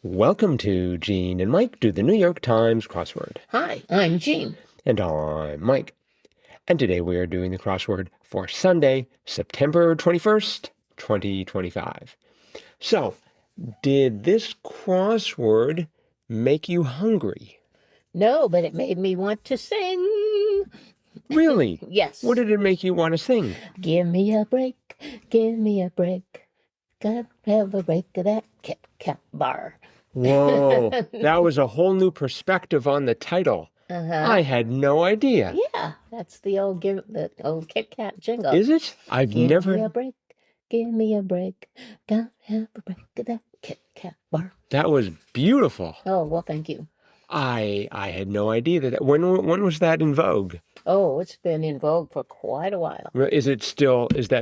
Welcome to Gene and Mike do the New York Times crossword. Hi, I'm Jean. And I'm Mike. And today we are doing the crossword for Sunday, September 21st, 2025. So, did this crossword make you hungry? No, but it made me want to sing. Really? Yes. What did it make you want to sing? Give me a break, give me a break. Gotta have a break of that Kit Kat bar. Whoa, that was a whole new perspective on the title. I had no idea. Yeah, that's the old Kit Kat jingle. Is it? Give me a break, give me a break. Gotta have a break of that Kit Kat bar. That was beautiful. Oh, well, thank you. I had no idea that. When was that in vogue? Oh, it's been in vogue for quite a while. Is that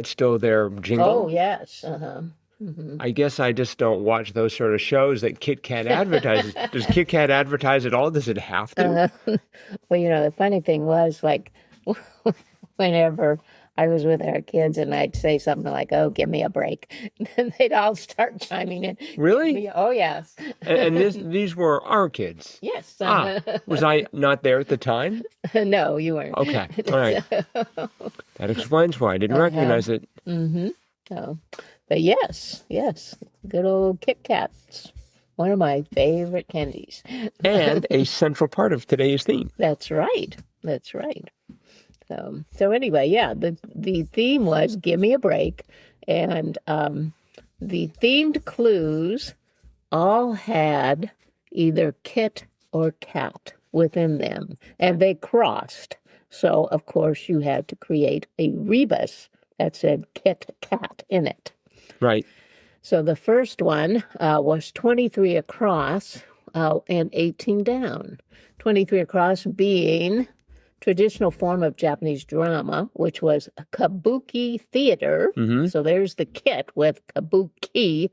still their jingle? Oh, yes. I guess I just don't watch those sort of shows that Kit Kat advertises. Does Kit Kat advertise at all? Does it have to? Well, the funny thing was, like, whenever I was with our kids and I'd say something like, "Oh, give me a break," and they'd all start chiming in. Really? Oh, yes. And these were our kids? Yes. Was I not there at the time? No, you weren't. Okay, all right. That explains why I didn't recognize it. Oh, but yes, good old Kit Kats. One of my favorite candies. And a central part of today's theme. That's right. So anyway, yeah, the theme was "Give Me a Break," and the themed clues all had either kit or cat within them, and they crossed. So of course you had to create a rebus that said "Kit Kat" in it. Right. So the first one was 23 across and 18 down. 23 across being traditional form of Japanese drama, which was kabuki theater. So there's the kit with kabuki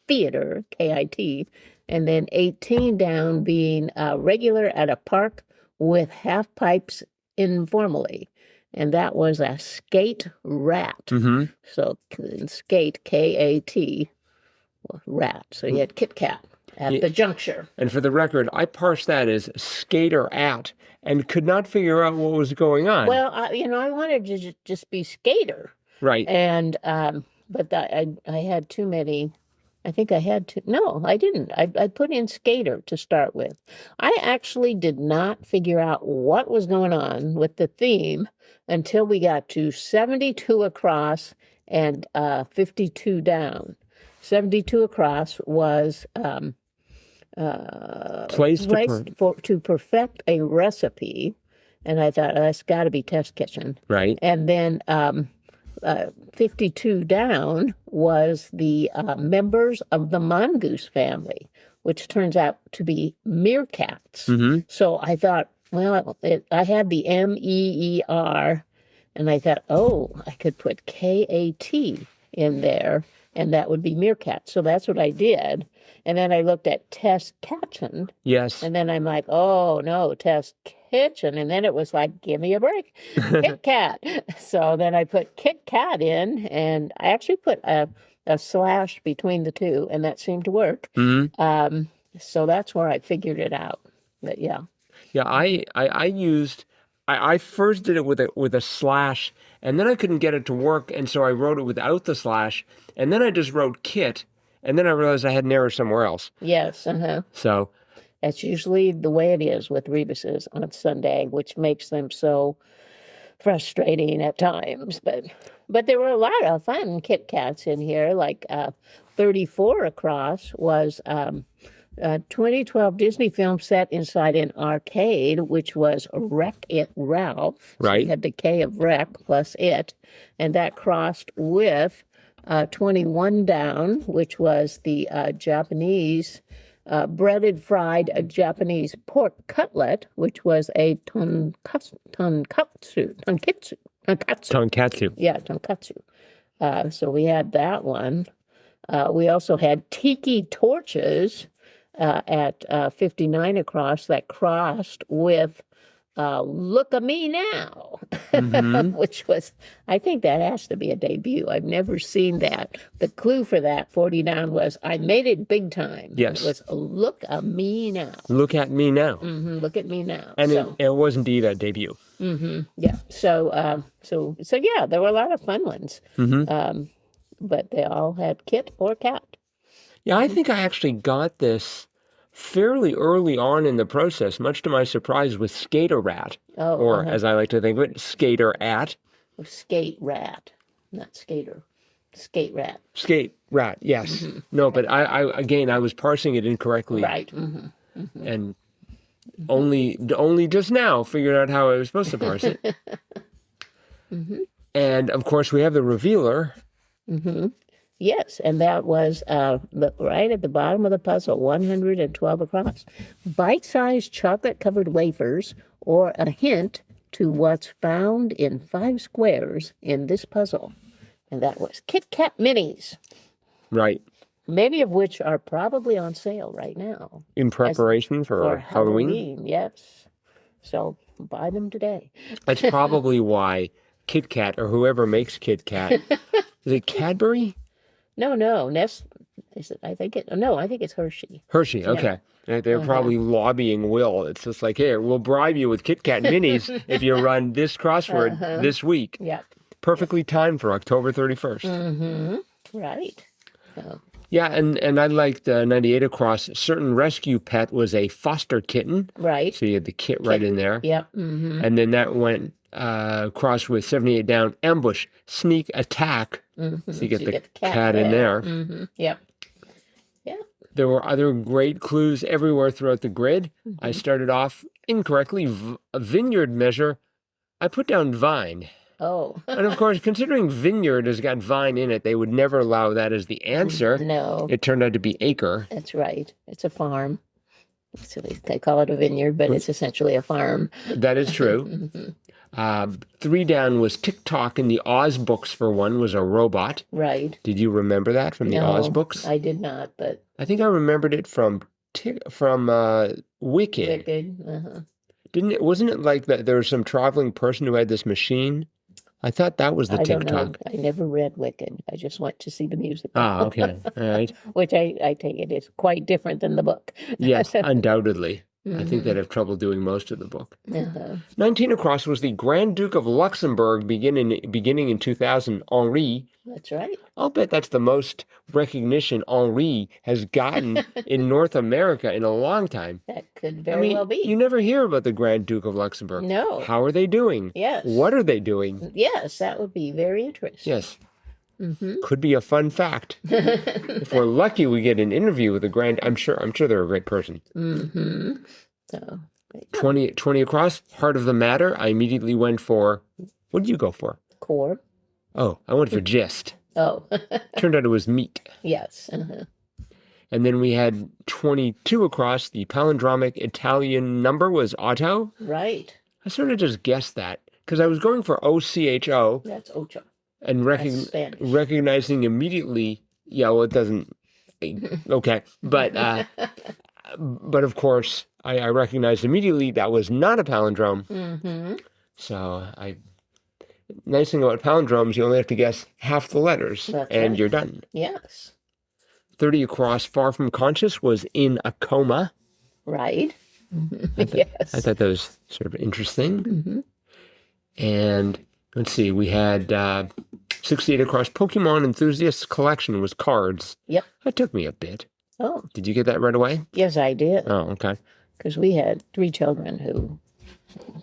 theater, K-I-T. And then 18 down being regular at a park with half pipes informally. And that was a skate rat. So skate, K-A-T, rat. So you had Kit Kat at the juncture. And for the record, I parsed that as skater at and could not figure out what was going on. Well, I wanted to just be skater. Right. And, but I had too many. I think I had to. No, I didn't. I put in skater to start with. I actually did not figure out what was going on with the theme until we got to 72 across and 52 down. 72 across was Place to perfect a recipe, and I thought, that's got to be Test Kitchen. Right. And then 52 down was the members of the mongoose family, which turns out to be meerkats. So I thought, well, I had the MEER, and I thought, oh, I could put KAT in there, and that would be meerkat. So that's what I did. And then I looked at Test Kitchen. Yes. And then I'm like, oh, no, Test Kitchen. And then it was like, give me a break, Kit Kat. So then I put Kit Kat in, and I actually put a slash between the two, and that seemed to work. So that's where I figured it out. But yeah. Yeah, I first did it with a slash, and then I couldn't get it to work, and so I wrote it without the slash, and then I just wrote kit, and then I realized I had an error somewhere else. Yes. So that's usually the way it is with rebuses on Sunday, which makes them so frustrating at times. But there were a lot of fun Kit Kats in here, like 34 across was 2012 Disney film set inside an arcade, which was Wreck-It Ralph. Right. So you had the K of wreck plus it, and that crossed with 21 down, which was the Japanese breaded fried Japanese pork cutlet, which was a tonkatsu. Yeah, tonkatsu. So we had that one. We also had tiki torches at 59 across that crossed with Look at Me Now, Mm-hmm. which was, I think that has to be a debut. I've never seen that. The clue for that 40 down was I made it big time. Yes. It was Look at Me Now. Look at Me Now. Look at Me Now. And So, it was indeed a debut. yeah. So yeah, there were a lot of fun ones. Mm-hmm. But they all had Kit or Cat. Yeah, I think I actually got this fairly early on in the process, much to my surprise, with Skater Rat. Oh, Or, as I like to think of it, Skater At. Skate Rat, not Skater. Skate Rat. Skate Rat, yes. No, but I was parsing it incorrectly. Right. And only just now figured out how I was supposed to parse it. And, of course, we have the revealer. Yes, and that was right at the bottom of the puzzle, 112 across. Bite-sized chocolate-covered wafers, or a hint to what's found in 5 squares in this puzzle. And that was Kit Kat Minis, Right. many of which are probably on sale right now. In preparation for Halloween. Yes. So buy them today. That's probably why Kit Kat, or whoever makes Kit Kat, is it Cadbury? No, is it? I think it's Hershey. Hershey, okay. They're probably lobbying Will. It's just like, here, we'll bribe you with Kit Kat minis if you run this crossword this week. Yeah. Perfectly timed for October 31st. Right. So, Yeah, and I liked 98 across. Certain rescue pet was a foster kitten. right. So you had the kit right in there. Yep. And then that went across with 78 down, ambush, sneak, attack. So you get the cat in there. Yep. Yeah. There were other great clues everywhere throughout the grid. I started off incorrectly. A vineyard measure. I put down vine. Oh. And of course, considering vineyard has got vine in it, they would never allow that as the answer. No. It turned out to be acre. That's right. It's a farm. So they call it a vineyard, but it's essentially a farm. That is true. 3 down was TikTok in the Oz books for one was a robot. Right. Did you remember that from the Oz books? I did not, but I think I remembered it from Wicked. Wasn't it like that there was some traveling person who had this machine? I thought that was the I don't know. TikTok. I never read Wicked. I just went to see the musical. Ah, okay. All right. Which I take it is quite different than the book. Yes, undoubtedly. I think they'd have trouble doing most of the book. 19 across was the Grand Duke of Luxembourg beginning in 2000, Henri. That's right. I'll bet that's the most recognition Henri has gotten in North America in a long time. That could very well be. You never hear about the Grand Duke of Luxembourg. No. How are they doing? Yes. What are they doing? Yes, that would be very interesting. Yes. Could be a fun fact. If we're lucky, we get an interview with a grand. I'm sure they're a great person. So 20 across, heart of the matter. I immediately went for. What did you go for? Core. Oh, I went for gist. Oh. Turned out it was meat. Yes. And then we had 22 across. The palindromic Italian number was Otto. Right. I sort of just guessed that because I was going for OCHO. That's Ocho. And recognizing immediately, yeah, well, it doesn't, okay. But of course, I recognized immediately that was not a palindrome. So nice thing about palindromes, you only have to guess half the letters and you're done. Yes. 30 across, far from conscious was in a coma. Right. Yes. I thought that was sort of interesting. And let's see, we had 68 across. Pokemon Enthusiasts Collection was cards. Yep. That took me a bit. Oh. Did you get that right away? Yes, I did. Oh, okay. Because we had 3 children who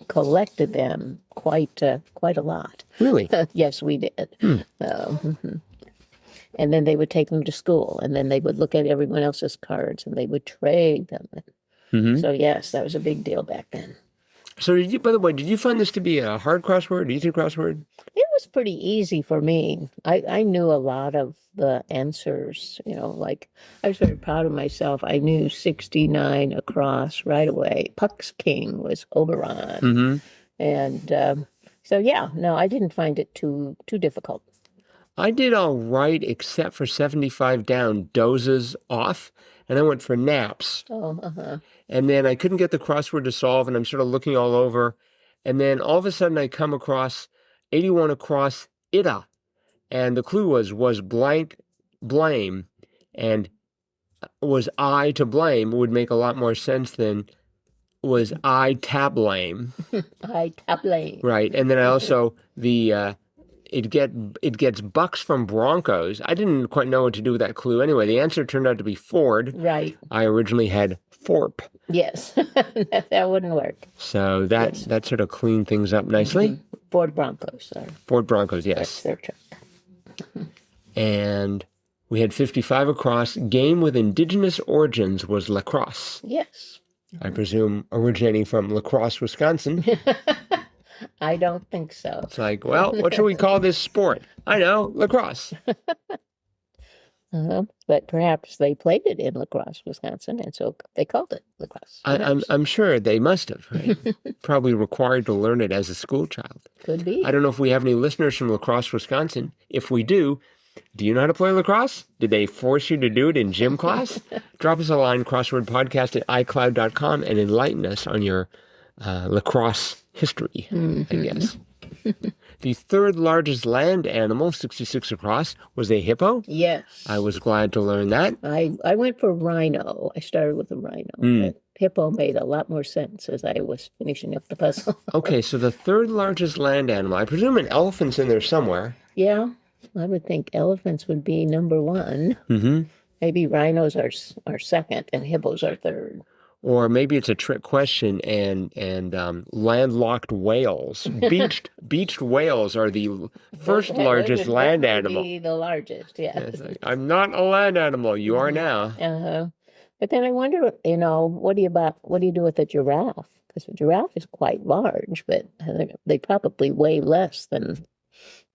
collected them quite a lot. Really? Yes, we did. And then they would take them to school, and then they would look at everyone else's cards, and they would trade them. So yes, that was a big deal back then. So by the way, did you find this to be a hard crossword, easy crossword? It was pretty easy for me. I knew a lot of the answers, like I was very proud of myself. I knew 69 across right away. Puck's King was Oberon. And so, yeah, no, I didn't find it too difficult. I did all right, except for 75 down, dozes off. and I went for naps. Oh, uh-huh. And then I couldn't get the crossword to solve, and I'm sort of looking all over. And then all of a sudden I come across 81 across ita. And the clue was blank blame. And was I to blame would make a lot more sense than was I tablame. I tablame. Right. And then I also, it gets bucks from Broncos. I didn't quite know what to do with that clue. Anyway, the answer turned out to be Ford. Right. I originally had Thorpe. Yes, that wouldn't work. So that sort of cleaned things up nicely. Ford Broncos. Ford Broncos, yes. That's their truck. And we had 55 across. Game with indigenous origins was lacrosse. Yes. I presume originating from La Crosse, Wisconsin. I don't think so. It's like, well, what should we call this sport? I know, lacrosse. But perhaps they played it in La Crosse, Wisconsin, and so they called it lacrosse. I'm sure they must have, right? Probably required to learn it as a school child. Could be. I don't know if we have any listeners from La Crosse, Wisconsin. If we do you know how to play lacrosse? Did they force you to do it in gym class? Drop us a line, crosswordpodcast@icloud.com, and enlighten us on your lacrosse history, I guess. The third largest land animal, 66 across, was a hippo. Yes. I was glad to learn that. I went for rhino. I started with a rhino. But hippo made a lot more sense as I was finishing up the puzzle. Okay, so the third largest land animal. I presume an elephant's in there somewhere. Yeah, I would think elephants would be number one. Mm-hmm. Maybe rhinos are second and hippos are third. Or maybe it's a trick question and landlocked whales. Beached whales are the first largest land animal. Be the largest, yeah. It's like, I'm not a land animal. You are now. But then I wonder, what do you do with a giraffe? Because a giraffe is quite large, but they probably weigh less than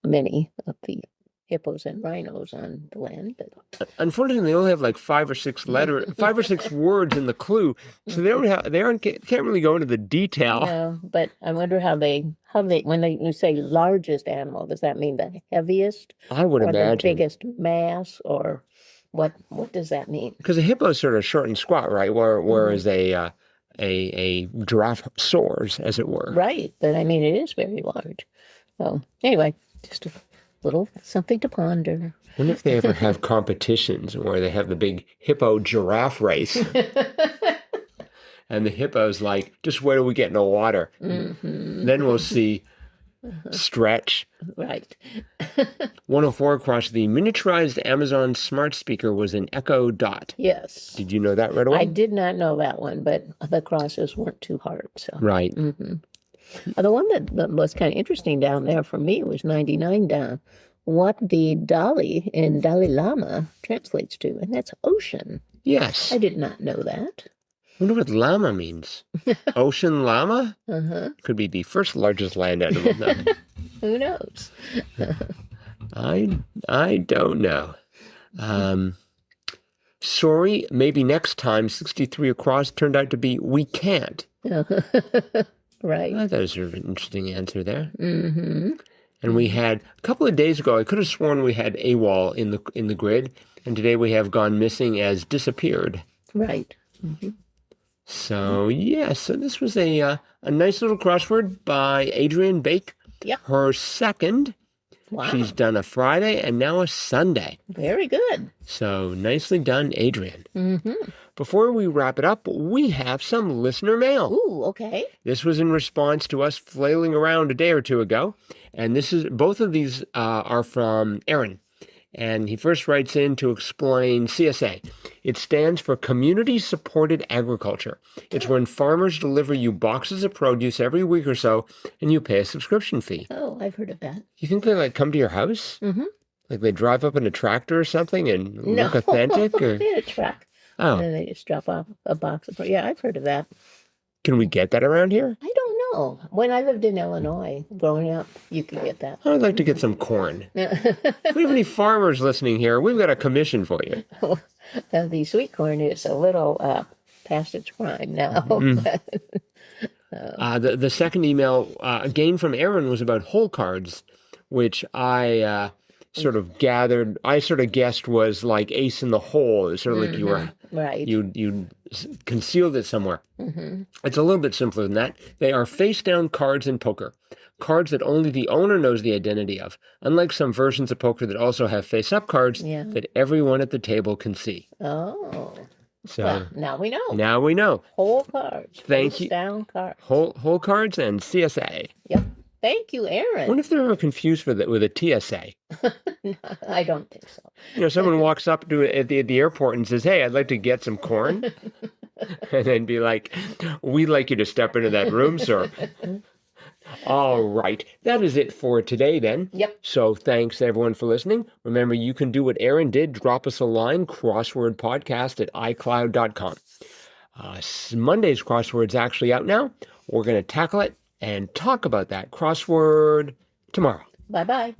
many of the hippos and rhinos on the land. But unfortunately, they only have like 5 or 6 words in the clue, so can't really go into the detail. No, but I wonder how they when you say largest animal, does that mean the heaviest? I would imagine the biggest mass, or what does that mean? Because a hippo is sort of short and squat, right? Whereas a giraffe soars, as it were. Right, but I mean it is very large. So anyway, just a little something to ponder. I wonder if they ever have competitions where they have the big hippo giraffe race. And the hippo's like, just wait till we get in the water. Mm-hmm. Then we'll see stretch. Right. 104 across, the miniaturized Amazon smart speaker was an Echo Dot. Yes. Did you know that right away? I did not know that one, but the crosses weren't too hard. So. Right. Mm-hmm. The one that was kind of interesting down there for me was 99 down. What the Dalai in Dalai Lama translates to, and that's ocean. Yes. I did not know that. I wonder what llama means. Ocean llama? Uh-huh. Could be the first largest land animal. No. Who knows? I don't know. Sorry, maybe next time. 63 across turned out to be we can't. Right. I thought that was an interesting answer there. Mm-hmm. And we had a couple of days ago, I could have sworn we had AWOL in the grid, and today we have gone missing as disappeared. Right. Mm-hmm. So so this was a nice little crossword by Adrienne Bake. Yep. Her second. Wow. She's done a Friday and now a Sunday. Very good. So nicely done, Adrienne. Mm-hmm. Before we wrap it up, we have some listener mail. Ooh, okay. This was in response to us flailing around a day or two ago. And both of these are from Aaron. And he first writes in to explain CSA. It stands for Community Supported Agriculture. It's when farmers deliver you boxes of produce every week or so, and you pay a subscription fee. Oh, I've heard of that. You think they come to your house? Mm-hmm. Like they drive up in a tractor or something and look authentic? Or? In a truck. Oh. And then they just drop off a box of produce. Yeah, I've heard of that. Can we get that around here? I don't know. When I lived in Illinois, growing up, you could get that. I would like to get some corn. If we have any farmers listening here, we've got a commission for you. The sweet corn is a little past its prime now. The second email, again from Aaron, was about hole cards, which I sort of gathered, I sort of guessed was like ace in the hole. It's sort of like you were, Right. you concealed it somewhere. Mm-hmm. It's a little bit simpler than that. They are face-down cards in poker. Cards that only the owner knows the identity of, unlike some versions of poker that also have face-up cards that everyone at the table can see. Oh. So Well, now we know. now we know. Whole cards. Thank you. Down cards. Whole cards and CSA. Yep. Thank you, Aaron. I wonder if they're ever confused with a TSA. No, I don't think so. You know, someone walks up to at the airport and says, "Hey, I'd like to get some corn," and then be like, "We'd like you to step into that room, sir." All right. That is it for today then. Yep. So thanks everyone for listening. Remember, you can do what Aaron did. Drop us a line, crosswordpodcast@icloud.com. Monday's crossword's actually out now. We're going to tackle it and talk about that crossword tomorrow. Bye-bye.